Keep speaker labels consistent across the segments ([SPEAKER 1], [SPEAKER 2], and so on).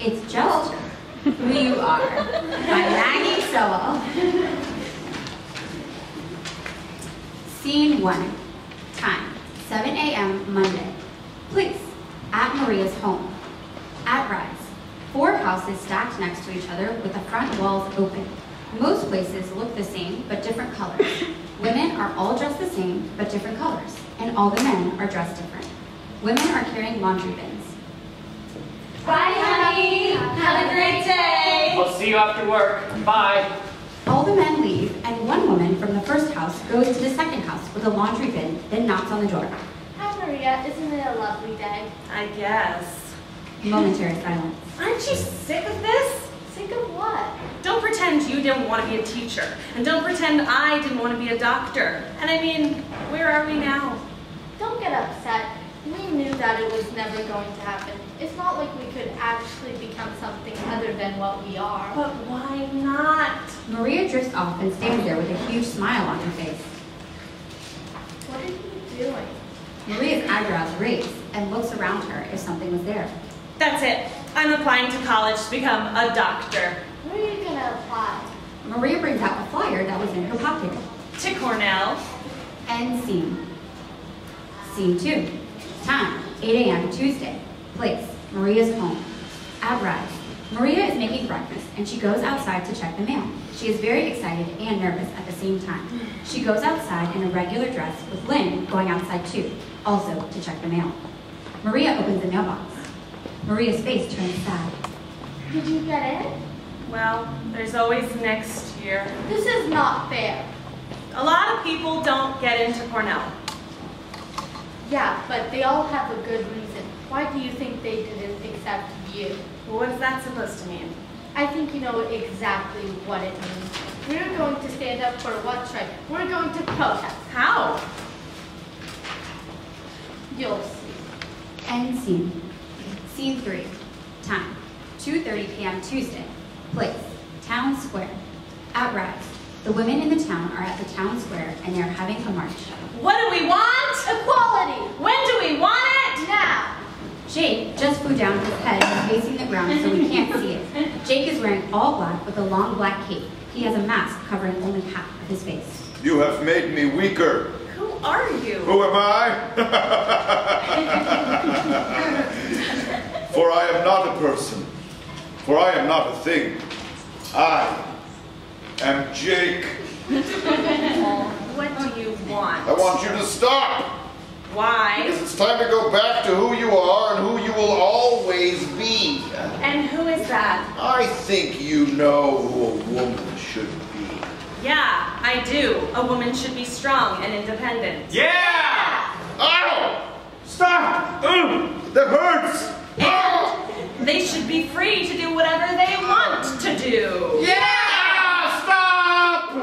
[SPEAKER 1] It's Just Who You Are by Maggie Sowell. Scene 1. Time, 7 a.m. Monday. Place, at Maria's home. At Rise, 4 houses stacked next to each other with the front walls open. Most places look the same, but different colors. Women are all dressed the same, but different colors. And all the men are dressed different. Women are carrying laundry bins.
[SPEAKER 2] Bye, honey. Have a great day.
[SPEAKER 3] We'll see you after work. Bye.
[SPEAKER 1] All the men leave, and one woman from the first house goes to the second house with a laundry bin, then knocks on the door.
[SPEAKER 2] Hi, Maria. Isn't it a lovely day?
[SPEAKER 4] I guess.
[SPEAKER 1] Momentary silence.
[SPEAKER 4] Aren't you sick of this?
[SPEAKER 2] Sick of what?
[SPEAKER 4] Don't pretend you didn't want to be a teacher. And don't pretend I didn't want to be a doctor. And I mean, where are we now?
[SPEAKER 2] Don't get upset. We knew that it was never going to happen. It's not like we could actually become something other than what we are.
[SPEAKER 4] But why not?
[SPEAKER 1] Maria drifts off and stands there with a huge smile on her face.
[SPEAKER 2] What are you doing?
[SPEAKER 1] Maria's eyebrows raise and looks around her if something was there.
[SPEAKER 4] That's it. I'm applying to college to become a doctor.
[SPEAKER 2] Where are you going to apply?
[SPEAKER 1] Maria brings out a flyer that was in her pocket.
[SPEAKER 4] To Cornell.
[SPEAKER 1] End scene. Scene 2. Time, 8 a.m. Tuesday. Place, Maria's home. At Rise, Maria is making breakfast and she goes outside to check the mail. She is very excited and nervous at the same time. She goes outside in a regular dress with Lynn going outside too, also to check the mail. Maria opens the mailbox. Maria's face turns sad.
[SPEAKER 2] Did you get in?
[SPEAKER 4] Well, there's always next year.
[SPEAKER 2] This is not fair.
[SPEAKER 4] A lot of people don't get into Cornell.
[SPEAKER 2] Yeah, but they all have a good reason. Why do you think they didn't accept you?
[SPEAKER 4] Well, what is that supposed to mean?
[SPEAKER 2] I think you know exactly what it means. We're going to stand up for what's right. We're going to protest.
[SPEAKER 4] How?
[SPEAKER 2] You'll see.
[SPEAKER 1] End scene. Scene 3. Time, 2:30 p.m. Tuesday. Place, Town Square. At Rise, the women in the town are at the town square and they're having a march.
[SPEAKER 4] What do we want?
[SPEAKER 2] Equality!
[SPEAKER 4] When do we want it?
[SPEAKER 2] Now!
[SPEAKER 1] Jake just flew down his head and is facing the ground so we can't see it. Jake is wearing all black with a long black cape. He has a mask covering only half of his face.
[SPEAKER 5] You have made me weaker.
[SPEAKER 4] Who are you?
[SPEAKER 5] Who am I? For I am not a person. For I am not a thing. I am Jake.
[SPEAKER 4] What do you want?
[SPEAKER 5] I want you to stop.
[SPEAKER 4] Why?
[SPEAKER 5] Because it's time to go back to who you are and who you will always be.
[SPEAKER 4] And who is that?
[SPEAKER 5] I think you know who a woman should be.
[SPEAKER 4] Yeah, I do. A woman should be strong and independent.
[SPEAKER 3] Yeah!
[SPEAKER 5] Ow! Stop! That hurts!
[SPEAKER 4] And they should be free to do whatever they want to do.
[SPEAKER 5] Yeah! Stop!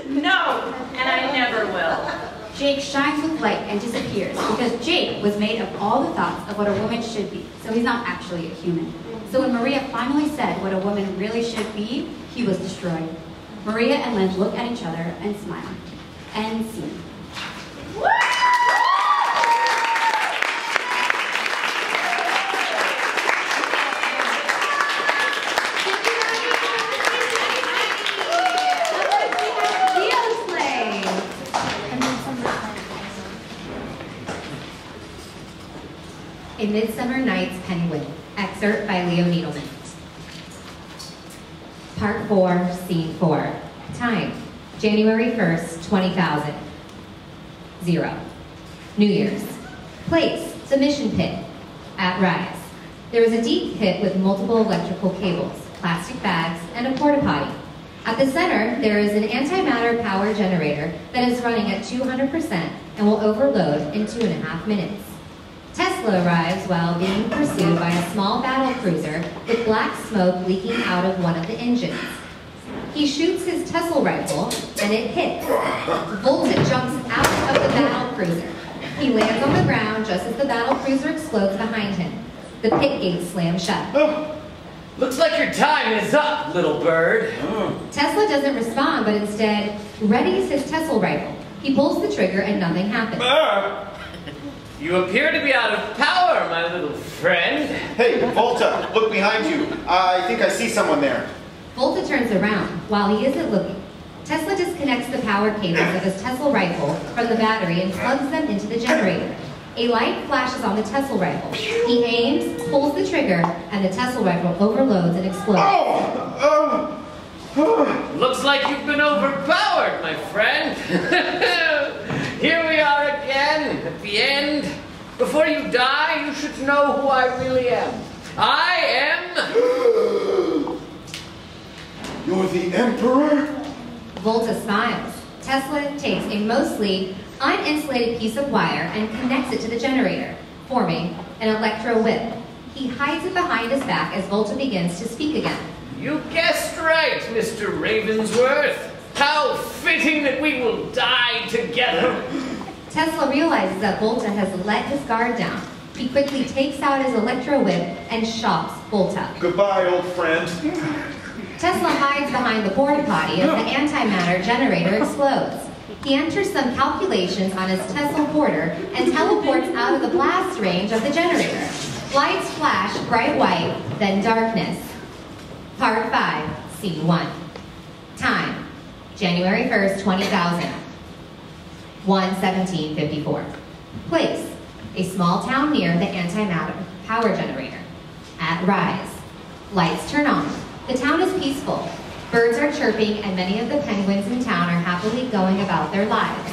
[SPEAKER 4] No, and I never will.
[SPEAKER 1] Jake shines with light and disappears because Jake was made of all the thoughts of what a woman should be, so he's not actually a human. So when Maria finally said what a woman really should be, he was destroyed. Maria and Lynn look at each other and smile. End scene.
[SPEAKER 6] A Midsummer Night's Penguin, excerpt by Leo Needleman. Part 4, Scene 4. Time, January 1st, 20,000. 0. New Year's. Place, the Mission Pit. At Rise. There is a deep pit with multiple electrical cables, plastic bags, and a porta potty. At the center, there is an antimatter power generator that is running at 200% and will overload in 2.5 minutes. Tesla arrives while being pursued by a small battle cruiser with black smoke leaking out of one of the engines. He shoots his Tesla rifle, and it hits. Volta jumps out of the battle cruiser. He lands on the ground just as the battle cruiser explodes behind him. The pit gate slams shut.
[SPEAKER 3] Oh, looks like your time is up, little bird.
[SPEAKER 6] Tesla doesn't respond, but instead readies his Tesla rifle. He pulls the trigger and nothing happens.
[SPEAKER 3] You appear to be out of power, my little friend.
[SPEAKER 7] Hey, Volta, look behind you. I think I see someone there.
[SPEAKER 6] Volta turns around. While he isn't looking, Tesla disconnects the power cables of his Tesla rifle from the battery and plugs them into the generator. A light flashes on the Tesla rifle. He aims, pulls the trigger, and the Tesla rifle overloads and explodes.
[SPEAKER 3] Looks like you've been overpowered, my friend. Here we are again, at the end. Before you die, you should know who I really am. I am...
[SPEAKER 5] You're the Emperor?
[SPEAKER 6] Volta smiles. Tesla takes a mostly uninsulated piece of wire and connects it to the generator, forming an electro whip. He hides it behind his back as Volta begins to speak again.
[SPEAKER 3] You guessed right, Mr. Ravensworth. How fitting that we will die together.
[SPEAKER 6] Tesla realizes that Volta has let his guard down. He quickly takes out his electro whip and shocks Volta.
[SPEAKER 5] Goodbye, old friend.
[SPEAKER 6] Tesla hides behind the porta potty as the antimatter generator explodes. He enters some calculations on his Tesla porter and teleports out of the blast range of the generator. Lights flash bright white, then darkness. Part 5, Scene 1. Time, January 1st, 20,000. 1:17:54. Place, a small town near the antimatter power generator. At rise. Lights turn on. The town is peaceful. Birds are chirping and many of the penguins in town are happily going about their lives.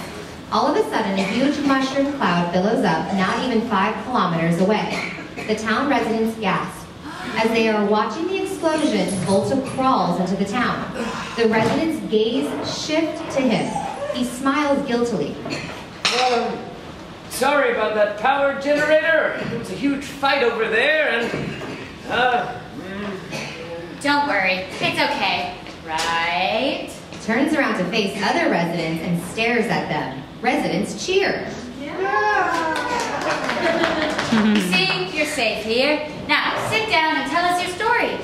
[SPEAKER 6] All of a sudden, a huge mushroom cloud billows up not even 5 kilometers away. The town residents gasp. As they are watching the explosion, Volta crawls into the town. The residents' gaze shift to him. He smiles guiltily.
[SPEAKER 3] Sorry about that power generator. There was a huge fight over there and...
[SPEAKER 8] Don't worry, it's okay, right?
[SPEAKER 6] Turns around to face other residents and stares at them. Residents cheer.
[SPEAKER 8] See, you're safe here. Now, sit down and tell us your story.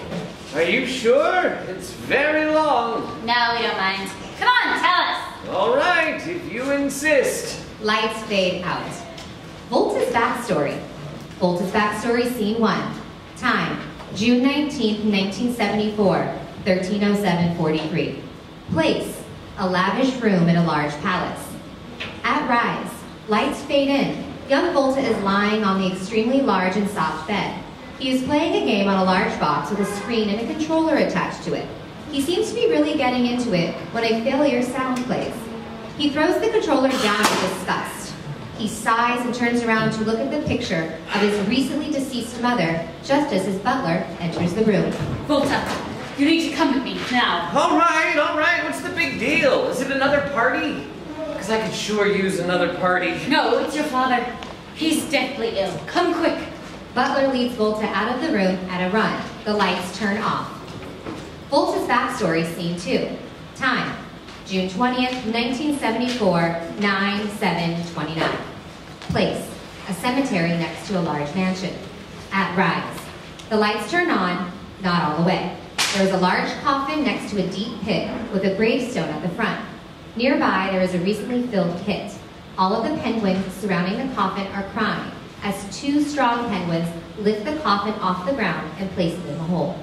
[SPEAKER 3] Are you sure? It's very long.
[SPEAKER 8] No, we don't mind. Come on, tell us.
[SPEAKER 3] All right, if you insist.
[SPEAKER 6] Lights fade out. Volta's backstory. Volta's backstory, Scene 1. Time, June 19th, 1974, 13:07:43. Place, a lavish room in a large palace. At rise, lights fade in. Young Volta is lying on the extremely large and soft bed. He is playing a game on a large box with a screen and a controller attached to it. He seems to be really getting into it when a failure sound plays. He throws the controller down in disgust. He sighs and turns around to look at the picture of his recently deceased mother just as his butler enters the room.
[SPEAKER 8] Volta, you need to come with me, now.
[SPEAKER 3] All right, what's the big deal? Is it another party? Because I could sure use another party.
[SPEAKER 8] No, it's your father. He's deathly ill. Come quick.
[SPEAKER 6] Butler leads Volta out of the room at a run. The lights turn off. Volta's backstory, Scene 2. Time, June 20th, 1974, 9:07:29. Place, a cemetery next to a large mansion. At rise. The lights turn on, not all the way. There is a large coffin next to a deep pit with a gravestone at the front. Nearby, there is a recently filled pit. All of the penguins surrounding the coffin are crying as 2 strong penguins lift the coffin off the ground and place it in the hole.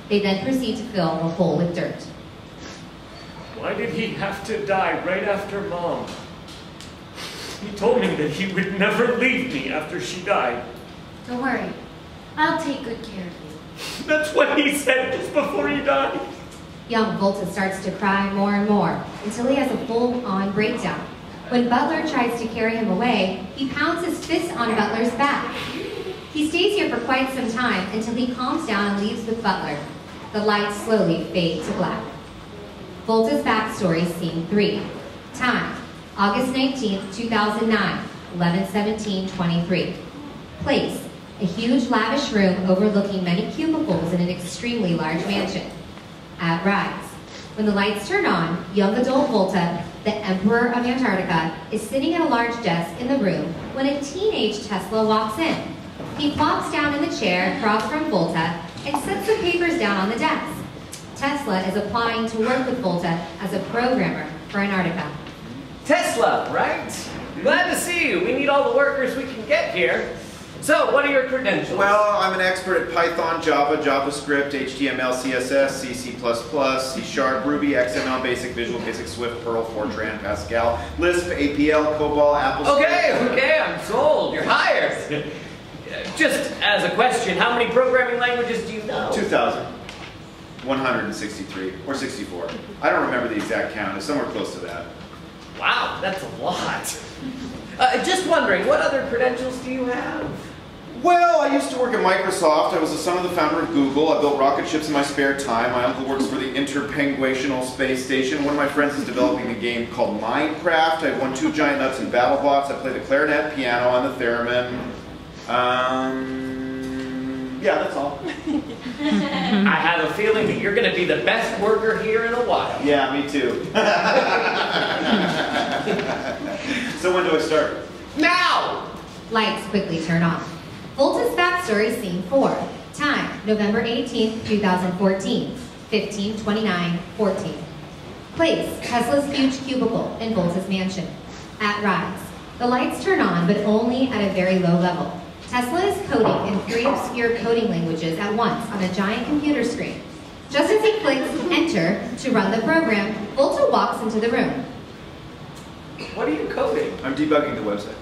[SPEAKER 6] They then proceed to fill the hole with dirt.
[SPEAKER 9] Why did he have to die right after Mom? He told me that he would never leave me after she died.
[SPEAKER 8] Don't worry. I'll take good care of you.
[SPEAKER 9] That's what he said just before he died.
[SPEAKER 6] Young Volta starts to cry more and more until he has a full-on breakdown. When Butler tries to carry him away, he pounds his fist on Butler's back. He stays here for quite some time until he calms down and leaves with Butler. The lights slowly fade to black. Volta's backstory, Scene 3. Time, August 19th, 2009, 11:17:23. Place, a huge lavish room overlooking many cubicles in an extremely large mansion. At rise. When the lights turn on, young adult Volta, the Emperor of Antarctica, is sitting at a large desk in the room when a teenage Tesla walks in. He plops down in the chair across from Volta and sets the papers down on the desk. Tesla is applying to work with Volta as a programmer for Antarctica.
[SPEAKER 3] Tesla, right? Glad to see you. We need all the workers we can get here. So, what are your credentials?
[SPEAKER 7] Well, I'm an expert at Python, Java, JavaScript, HTML, CSS, C, C++, C#, Ruby, XML, Basic, Visual Basic, Swift, Perl, Fortran, Pascal, Lisp, APL, COBOL, AppleScript.
[SPEAKER 3] Okay, I'm sold. You're hired. Just as a question, how many programming languages do you know?
[SPEAKER 7] 2,163 or 64. I don't remember the exact count. It's somewhere close to that.
[SPEAKER 3] Wow, that's a lot. Just wondering, what other credentials do you have?
[SPEAKER 7] Well, I used to work at Microsoft. I was the son of the founder of Google. I built rocket ships in my spare time. My uncle works for the Interpenguational Space Station. One of my friends is developing a game called Minecraft. I won 2 giant nuts in BattleBots. I play the clarinet, piano, and the theremin. Yeah, that's all.
[SPEAKER 3] I have a feeling that you're going to be the best worker here in a while.
[SPEAKER 7] Yeah, me too. So when do I start?
[SPEAKER 3] Now!
[SPEAKER 6] Lights quickly turn off. Volta's backstory, scene 4. Time, November 18th, 2014, 15:29:14. Place, Tesla's huge cubicle in Volta's mansion. At Rise. The lights turn on, but only at a very low level. Tesla is coding in 3 obscure coding languages at once on a giant computer screen. Just as he clicks enter to run the program, Volta walks into the room.
[SPEAKER 3] What are you coding?
[SPEAKER 7] I'm debugging the website.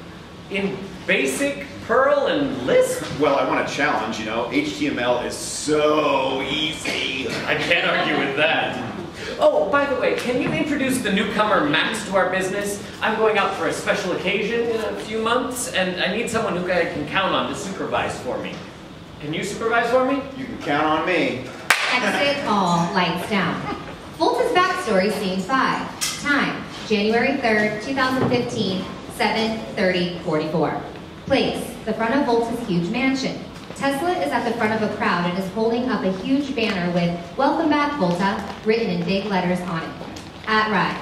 [SPEAKER 3] In Basic, Perl, and Lisp?
[SPEAKER 7] Well, I want a challenge, you know. HTML is so easy.
[SPEAKER 9] I can't argue with that.
[SPEAKER 3] Oh, by the way, can you introduce the newcomer Max to our business? I'm going out for a special occasion in a few months, and I need someone who I can count on to supervise for me. Can you supervise for me?
[SPEAKER 7] You can count on me.
[SPEAKER 6] Exit all, lights down. Volta's backstory, scene 5. Time, January 3rd, 2015, 7:30:44. Place, the front of Volta's huge mansion. Tesla is at the front of a crowd and is holding up a huge banner with "Welcome back, Volta," written in big letters on it. At Rise.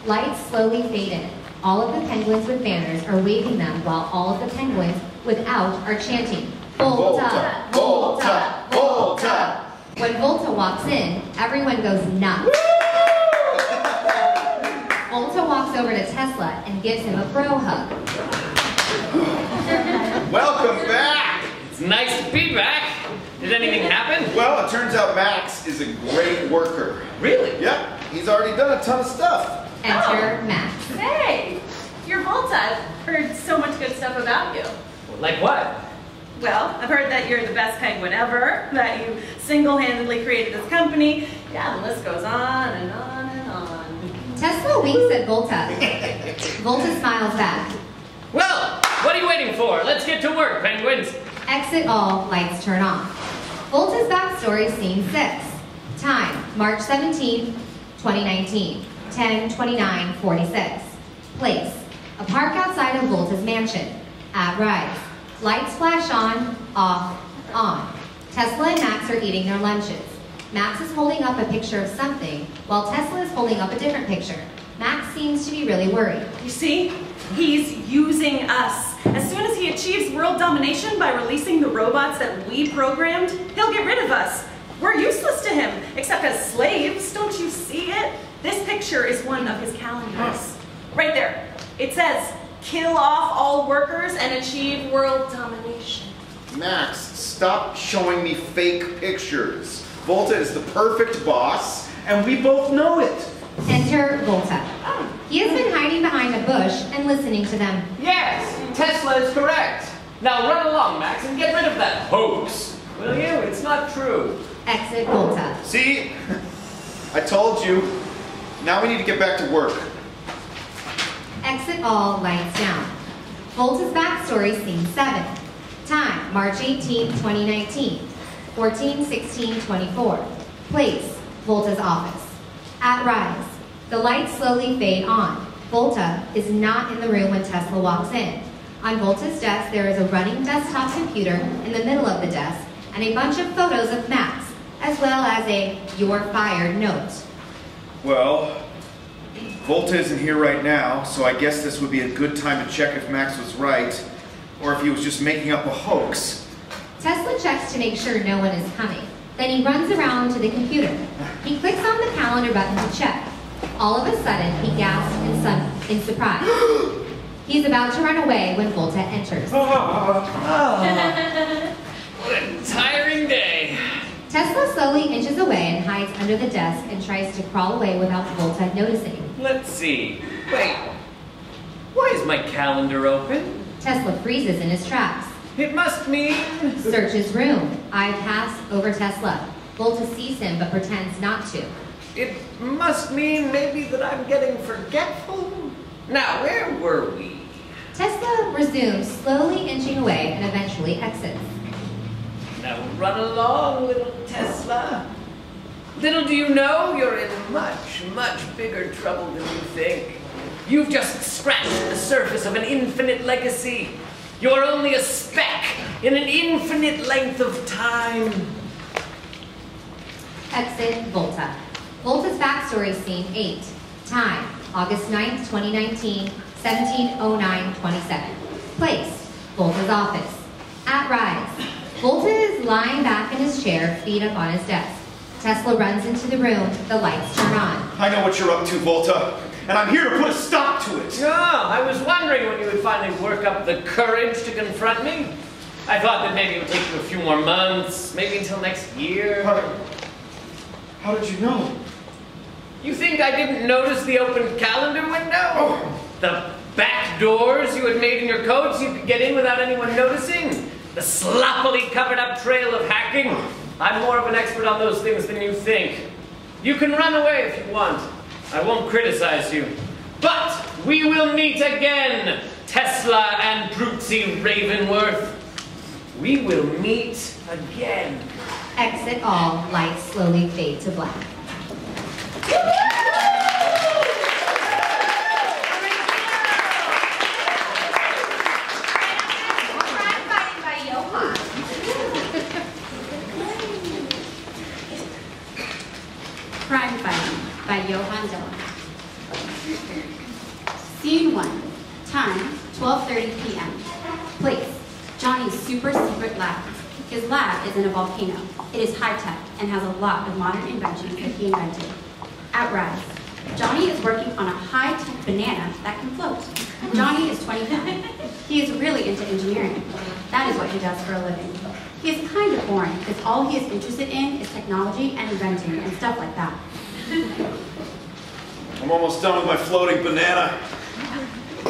[SPEAKER 6] Lights slowly fade in. All of the penguins with banners are waving them while all of the penguins without are chanting, "Volta, Volta, Volta." When Volta walks in, everyone goes nuts. Volta walks over to Tesla and gives him a bro hug.
[SPEAKER 7] Welcome back!
[SPEAKER 3] It's nice to be back. Did anything happen?
[SPEAKER 7] Well, it turns out Max is a great worker.
[SPEAKER 3] Really?
[SPEAKER 7] Yep, he's already done a ton of stuff.
[SPEAKER 6] Enter Max.
[SPEAKER 4] Hey, you're Volta. I've heard so much good stuff about you.
[SPEAKER 3] Like what?
[SPEAKER 4] Well, I've heard that you're the best penguin ever, that you single-handedly created this company. Yeah, the list goes on and on and on.
[SPEAKER 6] Tesla winks at Volta. Volta smiles back.
[SPEAKER 3] Well, what are you waiting for? Let's get to work, penguins.
[SPEAKER 6] Exit all, lights turn off. Volta's backstory, scene 6. Time, March 17th, 2019, 10:29:46. Place, a park outside of Volta's mansion. At Rise. Lights flash on, off, on. Tesla and Max are eating their lunches. Max is holding up a picture of something, while Tesla is holding up a different picture. Max seems to be really worried.
[SPEAKER 4] You see? He's using us. As soon as he achieves world domination by releasing the robots that we programmed, he'll get rid of us. We're useless to him, except as slaves. Don't you see it? This picture is one of his calendars. Right there. It says, "Kill off all workers and achieve world domination."
[SPEAKER 7] Max, stop showing me fake pictures. Volta is the perfect boss, and we both know it.
[SPEAKER 6] Enter Volta. He has been hiding behind a bush and listening to them.
[SPEAKER 3] Yes, Tesla is correct. Now run along, Max, and get rid of that hoax. Will you? It's not true.
[SPEAKER 6] Exit Volta.
[SPEAKER 7] See? I told you. Now we need to get back to work.
[SPEAKER 6] Exit all, lights down. Volta's backstory, scene 7. Time, March 18th, 2019, 14:16:24. Place, Volta's office. At Rise. The lights slowly fade on. Volta is not in the room when Tesla walks in. On Volta's desk, there is a running desktop computer in the middle of the desk and a bunch of photos of Max, as well as a "You're fired" note.
[SPEAKER 7] Well, Volta isn't here right now, so I guess this would be a good time to check if Max was right, or if he was just making up a hoax.
[SPEAKER 6] Tesla checks to make sure no one is coming. Then he runs around to the computer. He clicks on the calendar button to check. All of a sudden, he gasps in surprise. He's about to run away when Volta enters.
[SPEAKER 3] What a tiring day.
[SPEAKER 6] Tesla slowly inches away and hides under the desk and tries to crawl away without Volta noticing.
[SPEAKER 3] Let's see. Wait. Why is my calendar open?
[SPEAKER 6] Tesla freezes in his tracks.
[SPEAKER 3] It must mean...
[SPEAKER 6] Search his room. Eye pass over Tesla. Volta sees him but pretends not to.
[SPEAKER 3] It must mean maybe that I'm getting forgetful. Now, where were we?
[SPEAKER 6] Tesla resumes, slowly inching away and eventually exits.
[SPEAKER 3] Now run along, little Tesla. Little do you know, you're in much, much bigger trouble than you think. You've just scratched the surface of an infinite legacy. You're only a speck in an infinite length of time.
[SPEAKER 6] Exit Volta. Volta's backstory scene 8. Time, August 9th, 2019, 17:09:27. Place, Volta's office. At Rise. Volta is lying back in his chair, feet up on his desk. Tesla runs into the room, the lights turn on.
[SPEAKER 7] I know what you're up to, Volta, and I'm here to put a stop to it.
[SPEAKER 3] Oh, I was wondering when you would finally work up the courage to confront me. I thought that maybe it would take you a few more months, maybe until next year.
[SPEAKER 7] How did you know?
[SPEAKER 3] You think I didn't notice the open calendar window?
[SPEAKER 7] Oh.
[SPEAKER 3] The back doors you had made in your coat so you could get in without anyone noticing? The sloppily covered up trail of hacking? I'm more of an expert on those things than you think. You can run away if you want. I won't criticize you. But we will meet again, Tesla and Brutesy Ravenworth. We will meet again.
[SPEAKER 6] Exit all, lights slowly fade to black.
[SPEAKER 1] Crime Fighting by Johann Dillon. Scene 1. Time, 12:30 p.m. Place, Johnny's super secret lab. His lab is in a volcano. It is high-tech and has a lot of modern inventions that he invented. At Rise, Johnny is working on a high-tech banana that can float. Johnny is 25. He is really into engineering. That is what he does for a living. He is kind of boring because all he is interested in is technology and inventing and stuff like that.
[SPEAKER 7] I'm almost done with my floating banana.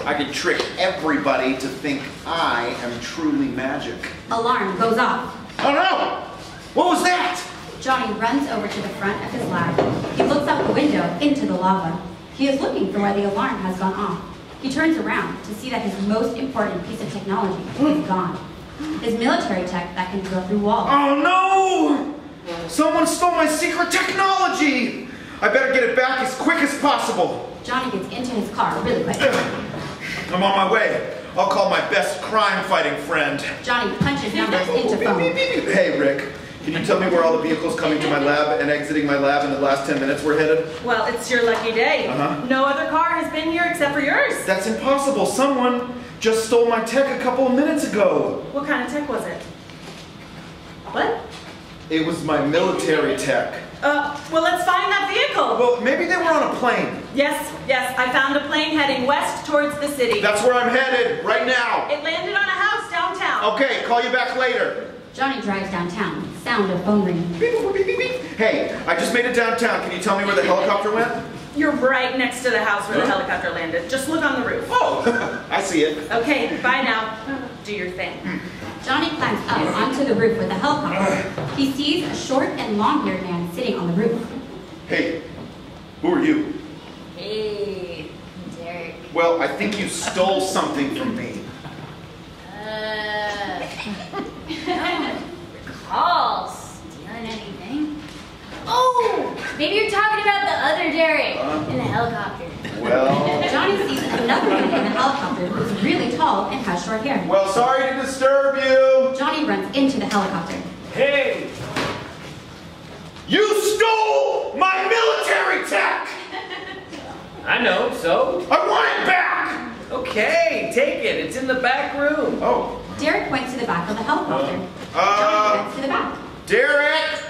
[SPEAKER 7] I can trick everybody to think I am truly magic.
[SPEAKER 1] Alarm goes off.
[SPEAKER 7] Oh no! What was that?
[SPEAKER 1] Johnny runs over to the front of his lab. He looks out the window into the lava. He is looking for where the alarm has gone off. He turns around to see that his most important piece of technology is gone. His military tech that can go through walls.
[SPEAKER 7] Oh no! Someone stole my secret technology! I better get it back as quick as possible.
[SPEAKER 1] Johnny gets into his car really quick.
[SPEAKER 7] I'm on my way. I'll call my best crime-fighting friend.
[SPEAKER 1] Johnny punches numbers into phone.
[SPEAKER 7] Hey, Rick. Can you tell me where all the vehicles coming to my lab and exiting my lab in the last 10 minutes were headed?
[SPEAKER 4] Well, it's your lucky day. No other car has been here except for yours.
[SPEAKER 7] That's impossible. Someone just stole my tech a couple of minutes ago.
[SPEAKER 4] What kind of tech was it? What?
[SPEAKER 7] It was my military tech.
[SPEAKER 4] Well, let's find that vehicle.
[SPEAKER 7] Well, maybe they were on a plane.
[SPEAKER 4] Yes, I found a plane heading west towards the city.
[SPEAKER 7] That's where I'm headed, right now.
[SPEAKER 4] It landed on a house downtown.
[SPEAKER 7] Okay, call you back later.
[SPEAKER 1] Johnny drives downtown. Sound of phone ringing.
[SPEAKER 7] Beep, beep, beep, beep, beep. Hey, I just made it downtown. Can you tell me where the helicopter went?
[SPEAKER 4] You're right next to the house where the helicopter landed. Just look on the roof.
[SPEAKER 7] Oh, I see it.
[SPEAKER 4] Okay, bye now. Do your thing.
[SPEAKER 1] Johnny climbs up onto the roof with the helicopter. He sees a short and long-haired man sitting on the roof.
[SPEAKER 7] Hey, who are you?
[SPEAKER 8] Hey, Derek.
[SPEAKER 7] Well, I think you stole something from me.
[SPEAKER 8] I don't recall stealing anything. Oh, maybe you're talking about the other Derek in the helicopter.
[SPEAKER 7] Well...
[SPEAKER 1] Johnny sees another man in the helicopter who's really tall and has short hair.
[SPEAKER 7] Well, sorry to disturb you.
[SPEAKER 1] Johnny runs into the helicopter.
[SPEAKER 3] Hey!
[SPEAKER 7] You stole my military tech!
[SPEAKER 3] I know, so?
[SPEAKER 7] I want it back!
[SPEAKER 3] Okay, take it. It's in the back room.
[SPEAKER 7] Oh.
[SPEAKER 1] Derek points to the back of the helicopter. Johnny points to the back.
[SPEAKER 7] Derek!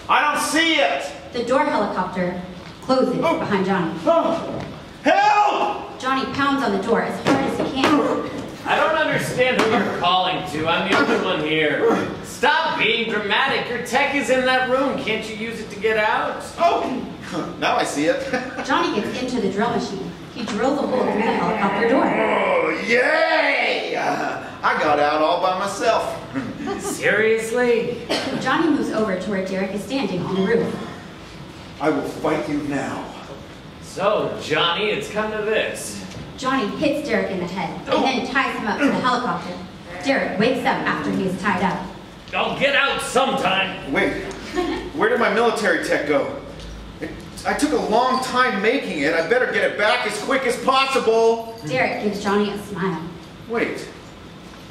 [SPEAKER 7] I don't see it!
[SPEAKER 1] The door helicopter closes behind Johnny.
[SPEAKER 7] Oh. Help!
[SPEAKER 1] Johnny pounds on the door as hard as he can.
[SPEAKER 3] I don't understand who you're calling to. I'm the only one here. Stop being dramatic. Your tech is in that room. Can't you use it to get out?
[SPEAKER 7] Oh, now I see it.
[SPEAKER 1] Johnny gets into the drill machine. He drills a hole through the helicopter door.
[SPEAKER 7] Oh, yay! I got out all by myself.
[SPEAKER 3] Seriously?
[SPEAKER 1] Johnny moves over to where Derek is standing on the roof.
[SPEAKER 5] I will fight you now.
[SPEAKER 3] So, Johnny, it's come to this.
[SPEAKER 1] Johnny hits Derek in the head and then ties him up to the helicopter. Derek wakes up after he is tied up.
[SPEAKER 3] I'll get out sometime.
[SPEAKER 7] Wait, where did my military tech go? I took a long time making it. I better get it back as quick as possible.
[SPEAKER 1] Derek gives Johnny a smile.
[SPEAKER 7] Wait,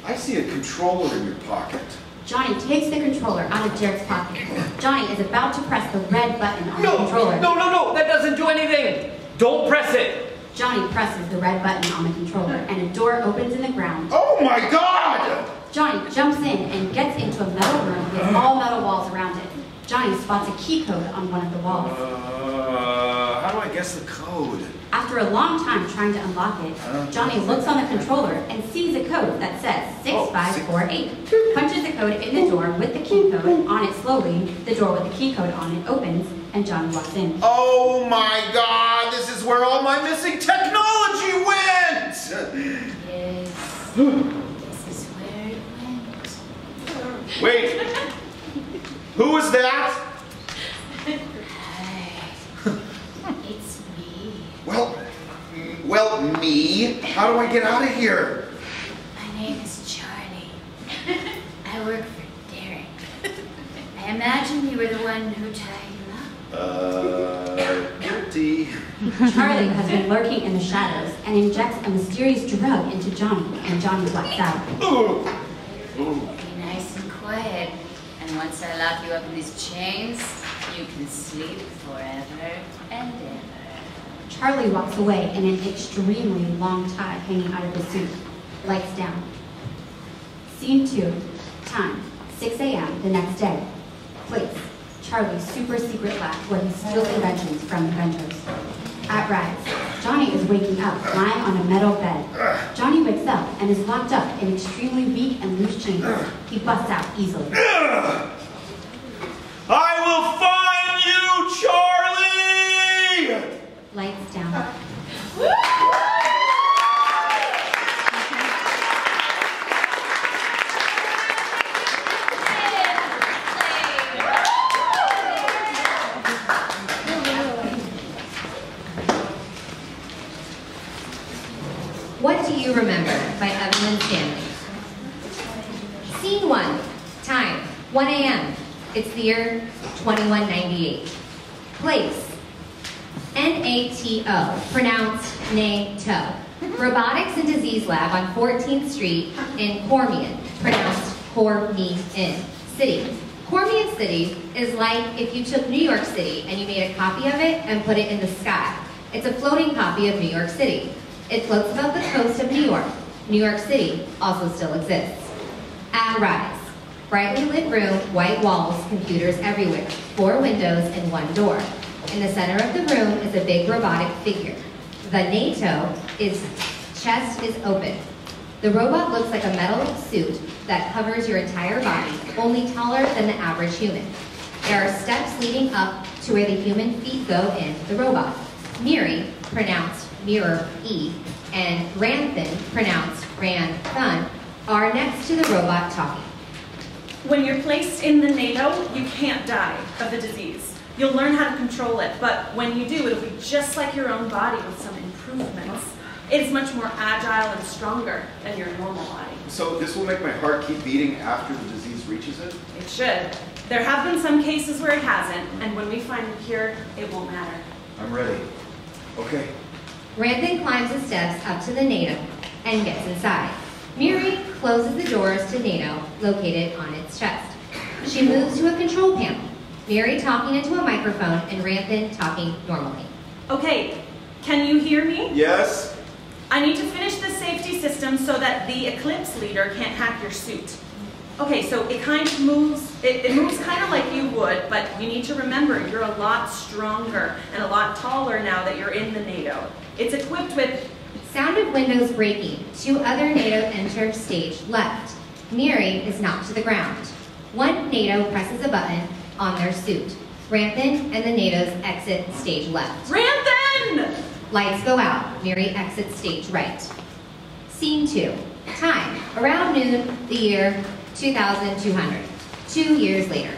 [SPEAKER 7] I see a controller in your pocket.
[SPEAKER 1] Johnny takes the controller out of Derek's pocket. Johnny is about to press the red button on the
[SPEAKER 3] No,
[SPEAKER 1] controller.
[SPEAKER 3] no, that doesn't do anything. Don't press it.
[SPEAKER 1] Johnny presses the red button on the controller and a door opens in the ground.
[SPEAKER 7] Oh my God!
[SPEAKER 1] Johnny jumps in and gets into a metal room with all metal walls around it. Johnny spots a key code on one of the walls.
[SPEAKER 7] How do I guess the code?
[SPEAKER 1] After a long time trying to unlock it, Johnny looks on the controller and sees a code that says 6548. Punches the code in the door with the key code on it slowly. The door with the key code on it opens and Johnny walks in.
[SPEAKER 7] Oh my God, this is where all my missing technology went!
[SPEAKER 8] Yes. This is where it went.
[SPEAKER 7] Wait, who was that?
[SPEAKER 8] Hi. It's me.
[SPEAKER 7] Well, me? How do I get out of here?
[SPEAKER 8] My name is Charlie. I work for Derek. I imagine you were the one who tied him up.
[SPEAKER 7] Guilty.
[SPEAKER 1] Charlie has been lurking in the shadows and injects a mysterious drug into Johnny, and Johnny blacks out.
[SPEAKER 8] Be nice and quiet. And once I lock you up in these chains, you can sleep forever and ever.
[SPEAKER 1] Charlie walks away in an extremely long tie hanging out of his suit. Lights down. Scene 2. Time, 6 a.m. the next day. Place, Charlie's super secret lab where he steals inventions from inventors. At Rise, Johnny is waking up, lying on a metal bed. Johnny wakes up and is locked up in extremely weak and loose chambers. He busts out easily.
[SPEAKER 7] I will find you, Charlie!
[SPEAKER 1] Lights down.
[SPEAKER 6] What Do You Remember by Evelyn Stanley. Scene 1. Time, 1 a.m. It's the year 2198. Place, NATO, pronounced NATO. Robotics and Disease Lab on 14th Street in Cormian, pronounced Cormian City. Cormian City is like if you took New York City and you made a copy of it and put it in the sky. It's a floating copy of New York City. It floats above the coast of New York. New York City also still exists. At Rise, brightly lit room, white walls, computers everywhere, 4 windows and 1 door. In the center of the room is a big robotic figure. The NATO chest is open. The robot looks like a metal suit that covers your entire body, only taller than the average human. There are steps leading up to where the human feet go in the robot. Miri, pronounced Mirror-E, and Ranthan, pronounced Ran-Thun, are next to the robot talking.
[SPEAKER 4] When you're placed in the NATO, you can't die of the disease. You'll learn how to control it, but when you do, it'll be just like your own body with some improvements. It is much more agile and stronger than your normal body.
[SPEAKER 7] So this will make my heart keep beating after the disease reaches it?
[SPEAKER 4] It should. There have been some cases where it hasn't, and when we find a cure, it won't matter.
[SPEAKER 7] I'm ready. Okay.
[SPEAKER 6] Ranthan climbs the steps up to the NATO and gets inside. Miri closes the doors to NATO, located on its chest. She moves to a control panel, Miri talking into a microphone and Ranthan talking normally.
[SPEAKER 4] Okay, can you hear me?
[SPEAKER 7] Yes?
[SPEAKER 4] I need to finish the safety system so that the Eclipse leader can't hack your suit. Okay, so it kind of moves, it moves kind of like you would, but you need to remember you're a lot stronger and a lot taller now that you're in the NATO. It's equipped with
[SPEAKER 6] Sound of windows breaking. 2 other NATO enter stage left. Miri is knocked to the ground. 1 NATO presses a button on their suit. Ranthan and the NATOs exit stage left.
[SPEAKER 4] Ranthan!
[SPEAKER 6] Lights go out. Miri exits stage right. Scene 2. Time, around noon, the year 2200. 2 years later.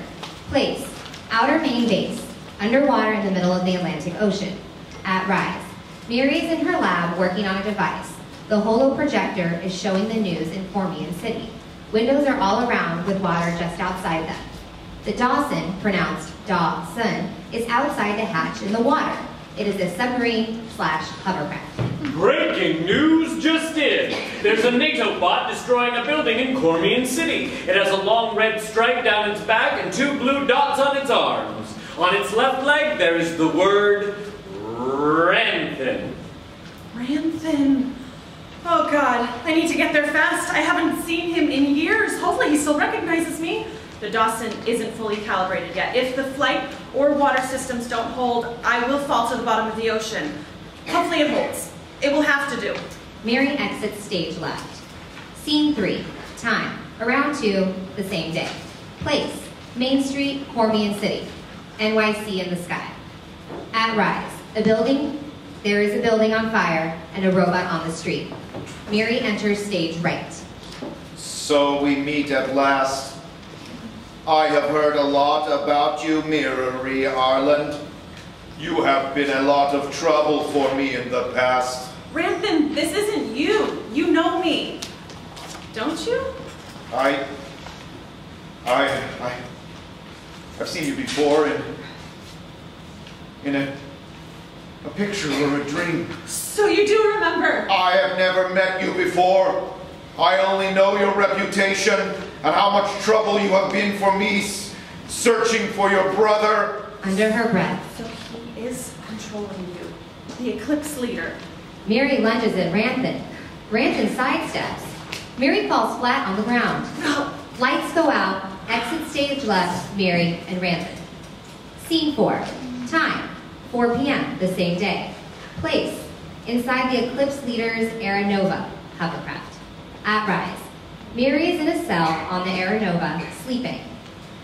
[SPEAKER 6] Place, outer main base, underwater in the middle of the Atlantic Ocean. At Rise. Miri is in her lab working on a device. The holoprojector is showing the news in Formian City. Windows are all around with water just outside them. The Dawson, pronounced Dawson, is outside the hatch in the water. It is a submarine/hovercraft.
[SPEAKER 9] Breaking news just in. There's a NATO bot destroying a building in Formian City. It has a long red stripe down its back and 2 blue dots on its arms. On its left leg, there is the word Ranthan.
[SPEAKER 4] Ranthan. Oh God, I need to get there fast. I haven't seen him in years. Hopefully he still recognizes me. The Dawson isn't fully calibrated yet. If the flight or water systems don't hold, I will fall to the bottom of the ocean. Hopefully it holds. It will have to do.
[SPEAKER 6] Miri exits stage left. Scene 3. Time, around 2, the same day. Place, Main Street, Formian City. NYC in the sky. At Rise, there is a building on fire and a robot on the street. Miri enters stage right.
[SPEAKER 7] So we meet at last. I have heard a lot about you, Miri Arland. You have been a lot of trouble for me in the past.
[SPEAKER 4] Ranthan, this isn't you. You know me. Don't you?
[SPEAKER 7] I've seen you before in a picture or a dream.
[SPEAKER 4] So you do remember?
[SPEAKER 7] I have never met you before. I only know your reputation and how much trouble you have been for me searching for your brother.
[SPEAKER 6] Under her breath.
[SPEAKER 4] So he is controlling you. The Eclipse leader.
[SPEAKER 6] Miri lunges at Ranthan. Ranthan sidesteps. Miri falls flat on the ground. Lights go out. Exit stage left, Miri and Ranthan. Scene 4. Time, 4 p.m. the same day. Place, inside the Eclipse leader's Aeronova hovercraft. At Rise, Miri is in a cell on the Aeronova, sleeping.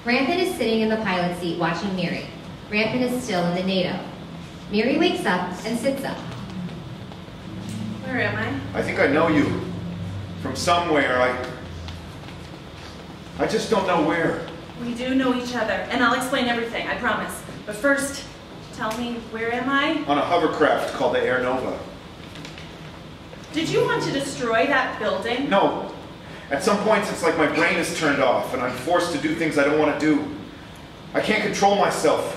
[SPEAKER 6] Ranthan is sitting in the pilot seat watching Miri. Ranthan is still in the NATO. Miri wakes up and sits up.
[SPEAKER 4] Where am I?
[SPEAKER 7] I think I know you. From somewhere. I just don't know where.
[SPEAKER 4] We do know each other, and I'll explain everything, I promise. But first, tell me, where am I?
[SPEAKER 7] On a hovercraft called the Aeronova.
[SPEAKER 4] Did you want to destroy that building?
[SPEAKER 7] No. At some points, it's like my brain is turned off, and I'm forced to do things I don't want to do. I can't control myself.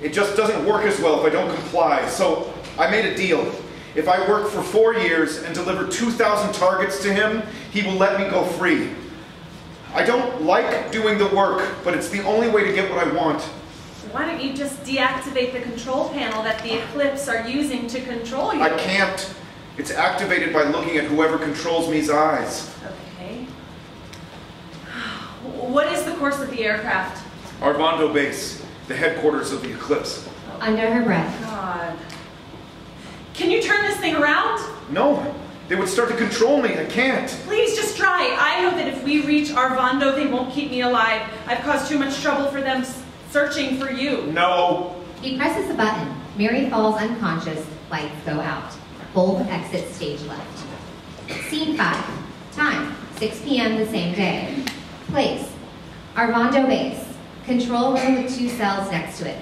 [SPEAKER 7] It just doesn't work as well if I don't comply. So I made a deal. If I work for 4 years and deliver 2,000 targets to him, he will let me go free. I don't like doing the work, but it's the only way to get what I want.
[SPEAKER 4] Why don't you just deactivate the control panel that the Eclipse are using to control you?
[SPEAKER 7] I can't. It's activated by looking at whoever controls me's eyes.
[SPEAKER 4] Okay. What is the course of the aircraft?
[SPEAKER 7] Arvando Base, the headquarters of the Eclipse.
[SPEAKER 6] Under her breath.
[SPEAKER 4] God. Can you turn this thing around?
[SPEAKER 7] No, they would start to control me. I can't.
[SPEAKER 4] Please just try. I know that if we reach Arvando, they won't keep me alive. I've caused too much trouble for them searching for you.
[SPEAKER 7] No.
[SPEAKER 6] He presses a button. Miri falls unconscious. Lights go out. Both exit stage left. Scene 5. Time, 6 p.m. the same day. Place, Arvando Base. Control room with 2 cells next to it.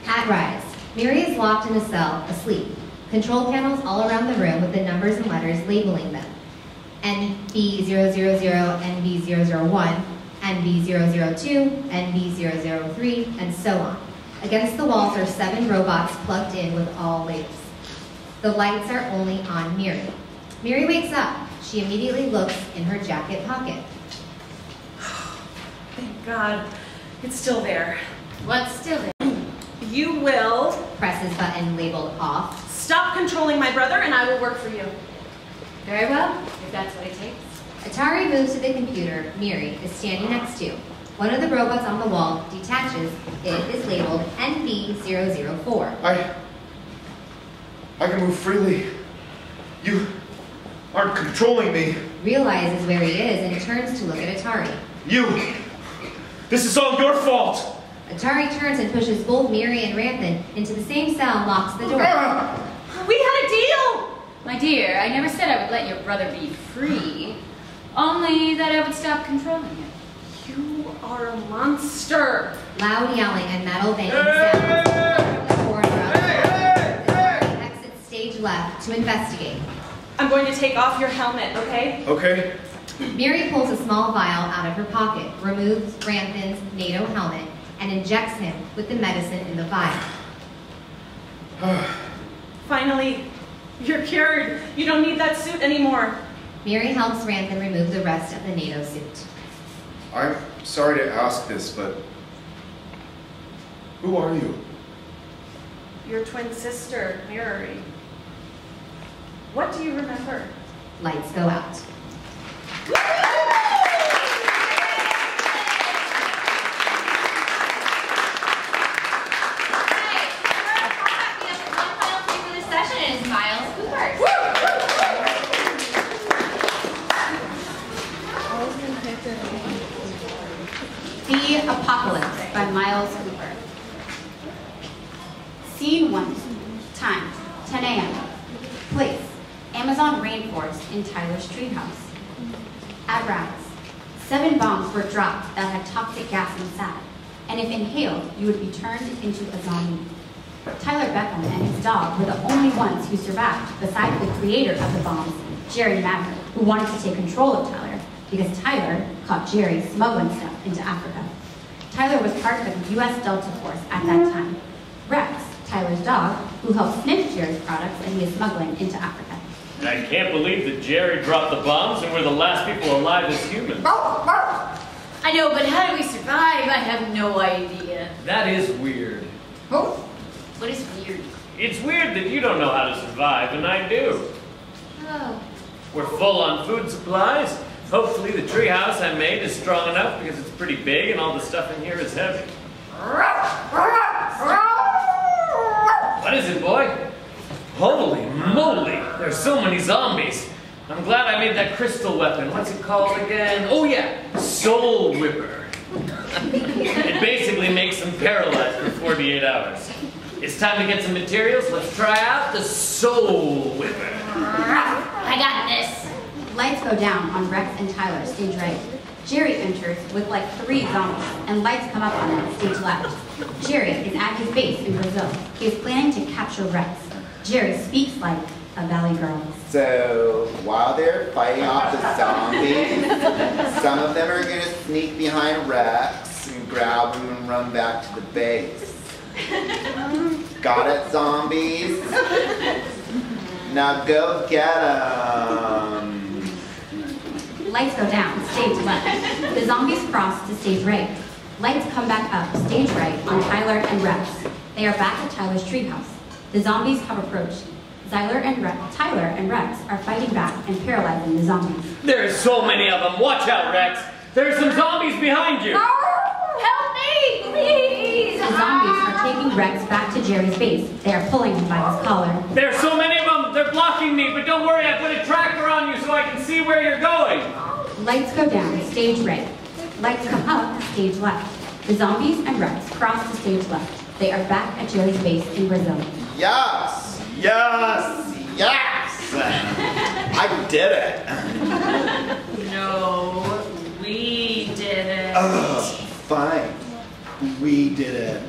[SPEAKER 6] At Rise, Miri is locked in a cell, asleep. Control panels all around the room with the numbers and letters labeling them. NB000, NB001, NB002, NB003, and so on. Against the walls are 7 robots plugged in with all labels. The lights are only on Miri. Miri wakes up. She immediately looks in her jacket pocket.
[SPEAKER 4] Thank God. It's still there.
[SPEAKER 8] What's still there?
[SPEAKER 4] You will
[SPEAKER 6] Presses button labeled off.
[SPEAKER 4] stop controlling my brother and I will work for you.
[SPEAKER 8] Very well, if that's what it takes.
[SPEAKER 6] Atari moves to the computer Miri is standing next to. One of the robots on the wall detaches. It is labeled NB004.
[SPEAKER 7] I can move freely.
[SPEAKER 5] You aren't controlling me.
[SPEAKER 6] Realizes where he is and turns to look at Atari.
[SPEAKER 5] You! This is all your fault!
[SPEAKER 6] Atari turns and pushes both Miri and Ranthan into the same cell and locks the door.
[SPEAKER 4] We had a deal!
[SPEAKER 8] My dear, I never said I would let your brother be free. Only that I would stop controlling him.
[SPEAKER 4] You are a monster!
[SPEAKER 6] Loud yelling and metal banging sounds. The corner of the Atari exits stage left to investigate.
[SPEAKER 4] I'm going to take off your helmet, okay?
[SPEAKER 5] Okay.
[SPEAKER 6] Miri pulls a small vial out of her pocket, removes Ranthan's NATO helmet, and injects him with the medicine in the vial.
[SPEAKER 4] Finally, you're cured. You don't need that suit anymore.
[SPEAKER 6] Miri helps Ranthan remove the rest of the NATO suit.
[SPEAKER 7] I'm sorry to ask this, but who are you?
[SPEAKER 4] Your twin sister, Miri. What do you remember?
[SPEAKER 6] Lights go out.
[SPEAKER 1] The Apocalypse by Miles Cooper. Scene 1. Time, 10 a.m. Place, Amazon rainforest in Tyler's treehouse. At Rise, 7 bombs were dropped that had toxic gas inside, and if inhaled, you would be turned into a zombie. Tyler Beckham and his dog were the only ones who survived, besides the creator of the bombs, Jerry Maverick, who wanted to take control of Tyler, because Tyler caught Jerry smuggling stuff into Africa. Tyler was part of the U.S. Delta Force at that time. Rex, Tyler's dog, who helped sniff Jerry's products and he is smuggling into Africa.
[SPEAKER 9] I can't believe that Jerry dropped the bombs and we're the last people alive as humans.
[SPEAKER 8] I know, but how do we survive? I have no idea.
[SPEAKER 9] That is weird.
[SPEAKER 8] What is weird?
[SPEAKER 9] It's weird that you don't know how to survive, and I do.
[SPEAKER 8] Oh.
[SPEAKER 9] We're full on food supplies. Hopefully the treehouse I made is strong enough because it's pretty big and all the stuff in here is heavy. What is it, boy? Holy moly, there's so many zombies. I'm glad I made that crystal weapon. What's it called again? Oh yeah, Soul Whipper. It basically makes them paralyzed for 48 hours. It's time to get some materials. Let's try out the Soul Whipper.
[SPEAKER 8] I got this.
[SPEAKER 1] Lights go down on Rex and Tyler, stage right. Jerry enters with like 3 zombies, and lights come up on him, stage left. Jerry is at his base in Brazil. He is planning to capture Rex. Jerry speaks like a valley girl.
[SPEAKER 10] So, while they're fighting off the zombies, some of them are going to sneak behind Rex and grab him and run back to the base. Got it, zombies? Now go get 'em.
[SPEAKER 1] Lights go down, stage left. The zombies cross to stage right. Lights come back up, stage right, on Tyler and Rex. They are back at Tyler's treehouse. The zombies have approached. Tyler and Rex are fighting back and paralyzing the zombies.
[SPEAKER 9] There's so many of them. Watch out, Rex. There's some zombies behind you.
[SPEAKER 8] Help me, please!
[SPEAKER 1] The zombies are taking Rex back to Jerry's base. They are pulling him by his collar.
[SPEAKER 9] There's so many of them. They're blocking me, but don't worry. I put a tracker on you so I can see where you're going.
[SPEAKER 1] Lights go down, stage right. Lights come up, stage left. The zombies and Rex cross to stage left. They are back at Jerry's base in Brazil.
[SPEAKER 10] Yes! Yes! Yes! I did it!
[SPEAKER 4] No, we did it.
[SPEAKER 10] Fine. We did it.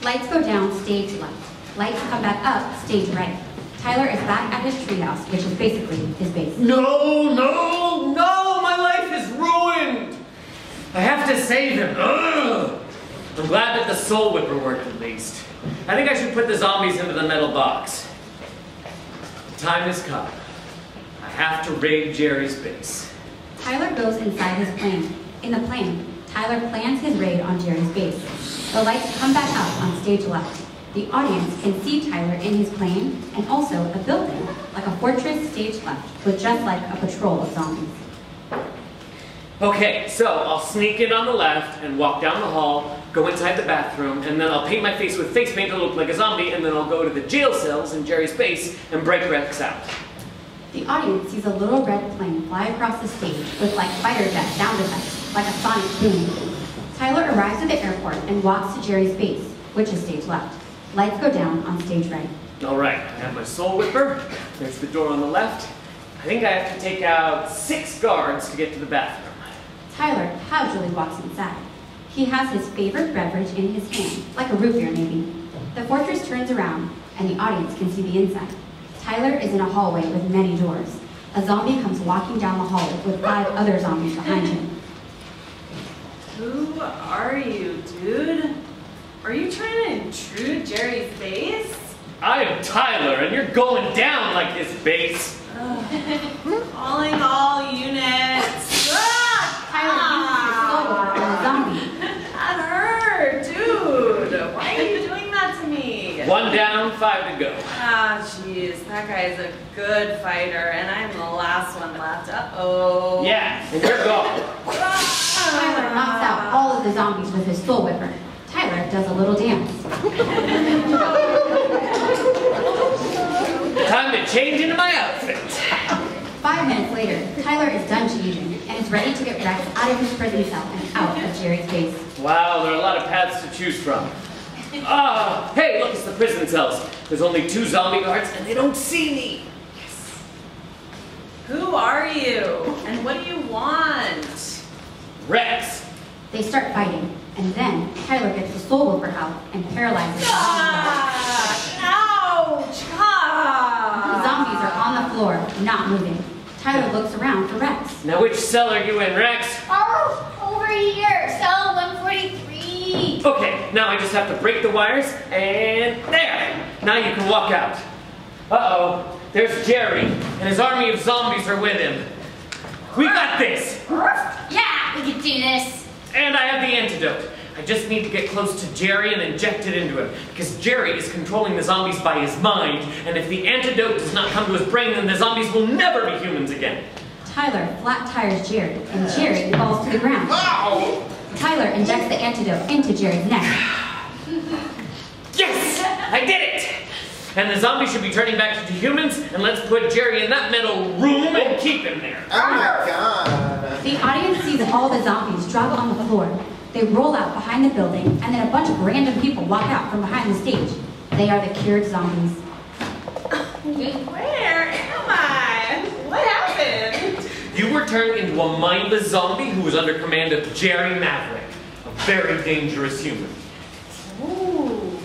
[SPEAKER 1] Lights go down, stage left. Lights come back up, stage right. Tyler is back at his treehouse, which is basically his base.
[SPEAKER 9] No, no, no! My life is ruined! I have to save him. Ugh. I'm glad that the Soul Whipper worked at least. I think I should put the zombies into the metal box. The time has come. I have to raid Jerry's base.
[SPEAKER 1] Tyler goes inside his plane. In the plane, Tyler plans his raid on Jerry's base. The lights come back up on stage left. The audience can see Tyler in his plane and also a building, like a fortress, stage left, with just like a patrol of zombies.
[SPEAKER 9] Okay, so I'll sneak in on the left and walk down the hall, go inside the bathroom, and then I'll paint my face with face paint to look like a zombie, and then I'll go to the jail cells in Jerry's face and break Rex out.
[SPEAKER 1] The audience sees a little red plane fly across the stage with like fighter jet sound effects, like a sonic boom. Tyler arrives at the airport and walks to Jerry's base, which is stage left. Lights go down on stage right.
[SPEAKER 9] All right, I have my soul whipper. There's the door on the left. I think I have to take out 6 guards to get to the bathroom.
[SPEAKER 1] Tyler casually walks inside. He has his favorite beverage in his hand, like a root beer maybe. The fortress turns around, and the audience can see the inside. Tyler is in a hallway with many doors. A zombie comes walking down the hall with 5 other zombies behind him.
[SPEAKER 4] Who are you, dude? Are you trying to intrude Jerry's base?
[SPEAKER 9] I am Tyler, and you're going down like this base.
[SPEAKER 4] Calling all units.
[SPEAKER 1] Tyler uses his soul on the zombie.
[SPEAKER 4] That hurt, dude. Why are you doing that to me?
[SPEAKER 9] 1 down, 5 to go.
[SPEAKER 4] Ah, jeez, that guy's a good fighter, and I'm the last one left. Uh-oh.
[SPEAKER 9] Yeah, and you're gone.
[SPEAKER 1] Tyler knocks out all of the zombies with his soul whipper. Tyler does a little dance.
[SPEAKER 9] Time to change into my outfit.
[SPEAKER 1] 5 minutes later, Tyler is done changing and is ready to get Rex out of his prison cell and out of Jerry's base.
[SPEAKER 9] Wow, there are a lot of paths to choose from. Hey, look, it's the prison cells. There's only 2 zombie guards, and they don't see me. Yes.
[SPEAKER 4] Who are you? And what do you want?
[SPEAKER 9] Rex.
[SPEAKER 1] They start fighting, and then Tyler gets the soul whipper out and paralyzes the
[SPEAKER 4] Ouch!
[SPEAKER 1] The zombies are on the floor, not moving. Tyler looks around for Rex.
[SPEAKER 9] Now, which cell are you in, Rex?
[SPEAKER 8] Oh, over here, cell 143.
[SPEAKER 9] Okay, now I just have to break the wires, and there! Now you can walk out. Uh-oh, there's Jerry, and his army of zombies are with him. We got this!
[SPEAKER 8] Yeah, we can do this.
[SPEAKER 9] And I have the antidote. I just need to get close to Jerry and inject it into him, because Jerry is controlling the zombies by his mind, and if the antidote does not come to his brain, then the zombies will never be humans again.
[SPEAKER 1] Tyler flat tires Jerry, and Jerry falls to the ground.
[SPEAKER 9] Ow!
[SPEAKER 1] Tyler injects the antidote into Jerry's neck.
[SPEAKER 9] Yes! I did it! And the zombies should be turning back to humans, and let's put Jerry in that metal room and keep him there.
[SPEAKER 10] Oh my god.
[SPEAKER 1] The audience sees all the zombies drop on the floor. They roll out behind the building, and then a bunch of random people walk out from behind the stage. They are the cured zombies.
[SPEAKER 4] Where am I? What happened?
[SPEAKER 9] You were turned into a mindless zombie who was under command of Jerry Maverick, a very dangerous human.
[SPEAKER 4] Ooh.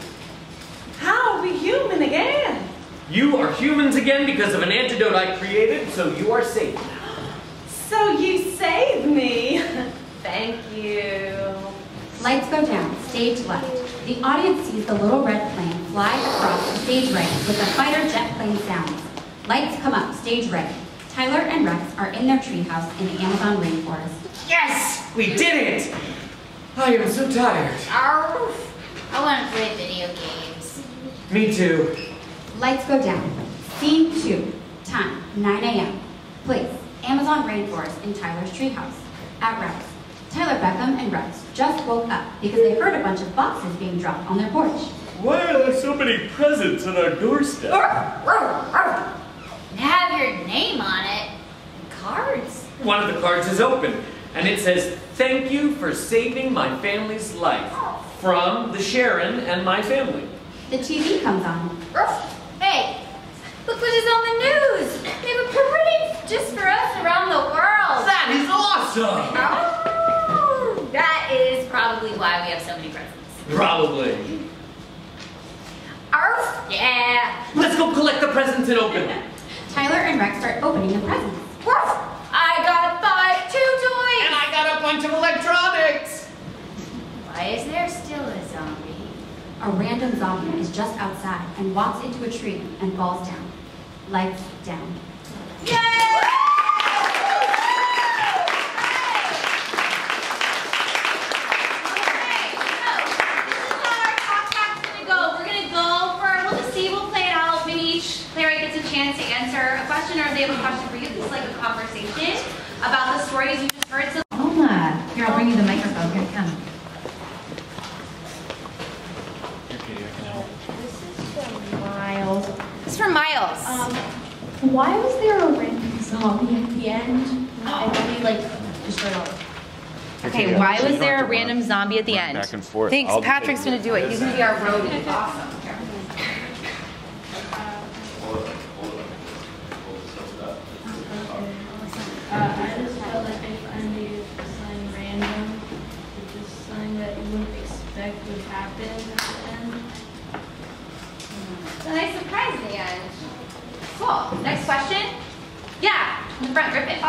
[SPEAKER 4] How are we human again?
[SPEAKER 9] You are humans again because of an antidote I created, so you are safe now.
[SPEAKER 4] So you saved me. Thank you.
[SPEAKER 1] Lights go down, stage left. The audience sees the little red plane fly across the stage right with the fighter jet plane sounds. Lights come up, stage right. Tyler and Rex are in their treehouse in the Amazon rainforest.
[SPEAKER 9] Yes! We did it! I am so tired.
[SPEAKER 8] Arf. I want to play video games.
[SPEAKER 9] Me too.
[SPEAKER 1] Lights go down. Scene 2. Time, 9 a.m. Place, Amazon rainforest in Tyler's treehouse. At Rex. Tyler Beckham and Rex just woke up because they heard a bunch of boxes being dropped on their porch.
[SPEAKER 9] Why are there so many presents on our doorstep?
[SPEAKER 8] And have your name on it. And cards.
[SPEAKER 9] One of the cards is open, and it says, "Thank you for saving my family's life. From the Sharon and my family."
[SPEAKER 1] The TV comes on.
[SPEAKER 8] Hey, look what is on the news. They have a parade just for us around the world.
[SPEAKER 9] That is awesome!
[SPEAKER 8] Oh, that is probably why we have so many presents.
[SPEAKER 9] Probably.
[SPEAKER 8] Arf, yeah.
[SPEAKER 9] Let's go collect the presents and open them.
[SPEAKER 1] Tyler and Rex start opening the presents.
[SPEAKER 8] I got 5 chew toys.
[SPEAKER 9] And I got a bunch of electronics.
[SPEAKER 8] Why is there still a zombie?
[SPEAKER 1] A random zombie is just outside and walks into a tree and falls down. Lights down.
[SPEAKER 8] Yay!
[SPEAKER 11] Chance to answer a question, or if they have a question for you, this is like a conversation about the stories you just heard. So
[SPEAKER 6] I'll bring you the microphone. Here, come.
[SPEAKER 11] Miles.
[SPEAKER 8] This is from Miles.
[SPEAKER 11] Why was there a random zombie at the end? And then he like destroyed all.
[SPEAKER 8] Okay, why was there a random zombie at the end?
[SPEAKER 12] Back and forth.
[SPEAKER 8] Thanks,
[SPEAKER 12] I'll
[SPEAKER 8] Patrick's gonna do it. He's gonna be our roadie. Awesome.
[SPEAKER 13] I just felt like if I needed something random, just something that you wouldn't expect would happen at the end.
[SPEAKER 8] It's a nice surprise at the end. Cool. Next question? Yeah, in the front, rip it.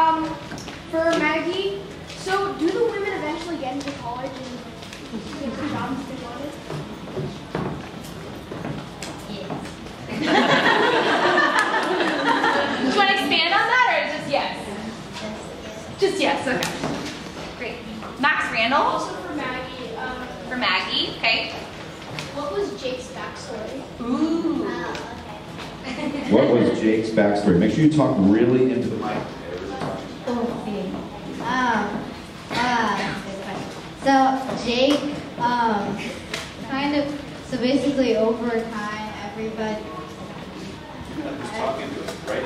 [SPEAKER 14] For Maggie, so do the women eventually get into college and get the jobs they wanted?
[SPEAKER 8] Do you want to expand on that or just yes? Just yes, okay. Great. Max Randall?
[SPEAKER 14] Also for Maggie.
[SPEAKER 8] For Maggie, okay.
[SPEAKER 14] What was Jake's backstory?
[SPEAKER 8] Ooh.
[SPEAKER 15] What was Jake's backstory? Make sure you talk really into the mic.
[SPEAKER 16] So Jake, so basically over time,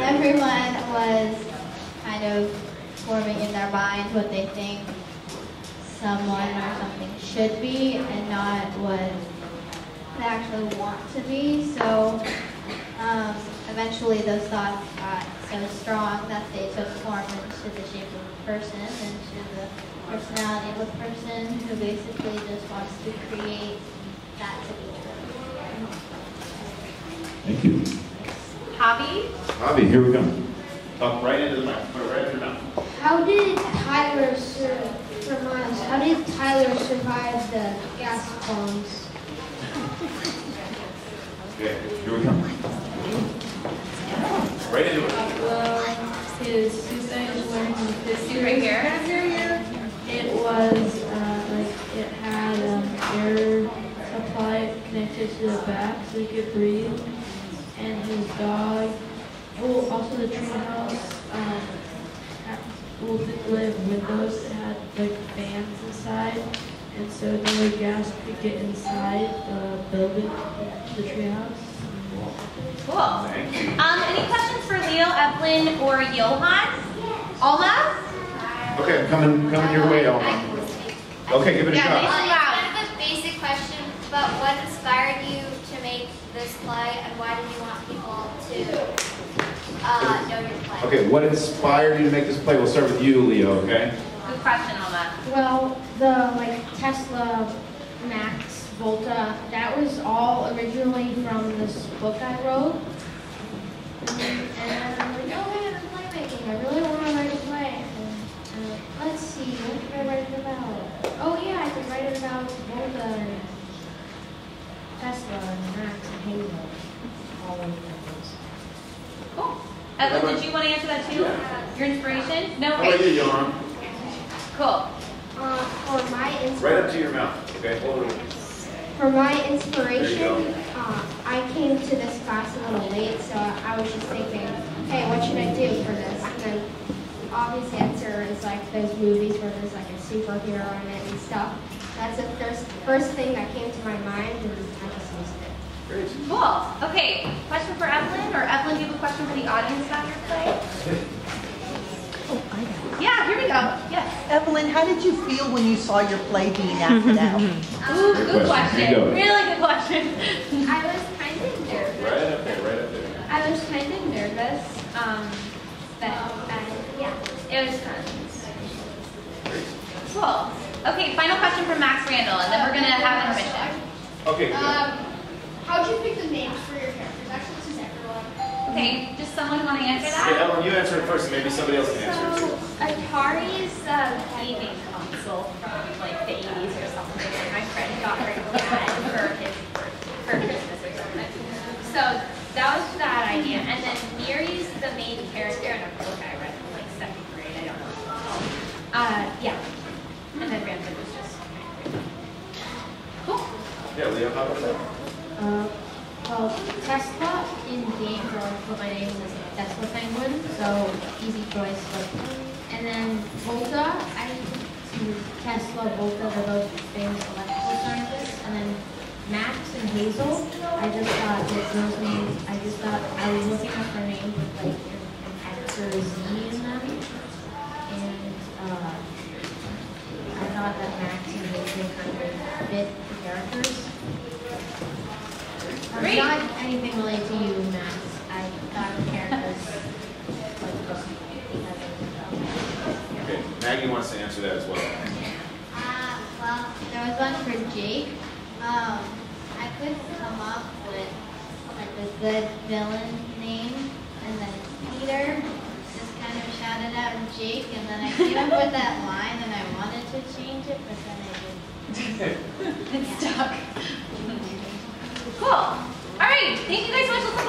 [SPEAKER 16] everyone was kind of forming in their minds what they think someone or something should be and not what they actually want to be. So eventually those thoughts got so strong that they took form into the shape of a person, into the personality of a person who basically just wants to create that to be true.
[SPEAKER 15] Thank you.
[SPEAKER 8] Javi?
[SPEAKER 15] Javi, here we go.
[SPEAKER 7] Talk right into the mic. Put it right in your mouth.
[SPEAKER 14] How did Tyler survive the gas bombs?
[SPEAKER 15] Okay, here we come. Right into it.
[SPEAKER 13] Well, his suit that he was wearing in the
[SPEAKER 8] This suit right here?
[SPEAKER 13] it was it had air supply connected to the back so he could breathe. And his dog, also the treehouse, live windows that had like fans inside, and so the gas could get inside the building, the treehouse.
[SPEAKER 8] Cool. Any questions for Leo, Evelyn, or Johan? Alma?
[SPEAKER 7] Okay, coming your way, Alma. Okay, give it a shot.
[SPEAKER 17] It's kind of a basic question, but what inspired you to make this play, and why did you want people to know your play?
[SPEAKER 7] Okay, what inspired you to make this play? We'll start with you, Leo, okay?
[SPEAKER 8] Good question, Alma.
[SPEAKER 14] Well, the Tesla Max Volta, that was all originally from this book I wrote. And I'm like, oh man, I'm playmaking. I really want to write a play. And let's see, what could I write it about? Oh yeah, I could write it about Volta and Tesla and Max and Halo. All of those.
[SPEAKER 8] Cool. Evelyn, did you want to answer that too? Yeah. Your inspiration? No?
[SPEAKER 7] How about you, Johan?
[SPEAKER 8] Cool.
[SPEAKER 14] For my
[SPEAKER 7] Right up to your mouth, okay? Hold it.
[SPEAKER 14] For my inspiration, I came to this class a little late, so I was just thinking, hey, what should I do for this? And then the obvious answer is like those movies where there's like a superhero in it and stuff. That's the first thing that came to my mind, and I just used it.
[SPEAKER 7] Great.
[SPEAKER 8] Cool. Okay, question for Evelyn, or Evelyn, do you have a question for the audience about your play? Yeah, here we go. Yes.
[SPEAKER 18] Evelyn, how did you feel when you saw your play being acted out?
[SPEAKER 8] Ooh, good question. Really good question.
[SPEAKER 14] I was kind of nervous.
[SPEAKER 7] Right up there.
[SPEAKER 14] I was kind of nervous, but yeah, it was fun.
[SPEAKER 8] Cool. Okay, final question from Max Randall, and then we're going to have intermission.
[SPEAKER 7] Okay, good.
[SPEAKER 14] How'd you pick the names for your characters? Actually, this is everyone.
[SPEAKER 8] Okay, does someone want to answer that?
[SPEAKER 7] Hey, Ellen, you answer it first, and maybe somebody else can answer it too.
[SPEAKER 11] Atari's gaming console from like the 80s or something. Like my friend got her dad for Christmas or something. So that was that idea. And then Miri's the main character in a book I read in like 7th grade. I don't know. Yeah. And then Ramsey was just cool.
[SPEAKER 7] Yeah, Leo, how about that?
[SPEAKER 16] Well, Tesla in games are put my name as Tesla Penguin, so easy choice. And then Volta, I
[SPEAKER 12] Tesla, Volta, they're both famous electrical scientists. And then Max and Hazel, I just thought that those names, I was looking up their names with like an X or a Z in them. And I thought that Max and Hazel kind of fit the characters.
[SPEAKER 4] Great.
[SPEAKER 12] Not anything related to you, Max. I thought the characters
[SPEAKER 7] Okay, Maggie wants to answer that as well.
[SPEAKER 16] Well, there was one for Jake. I couldn't come up with like a good villain name, and then Peter just kind of shouted out Jake, and then I came up with that line, and I wanted to change it, but then I didn't.
[SPEAKER 4] It's stuck. Cool. All right. Thank you guys so much.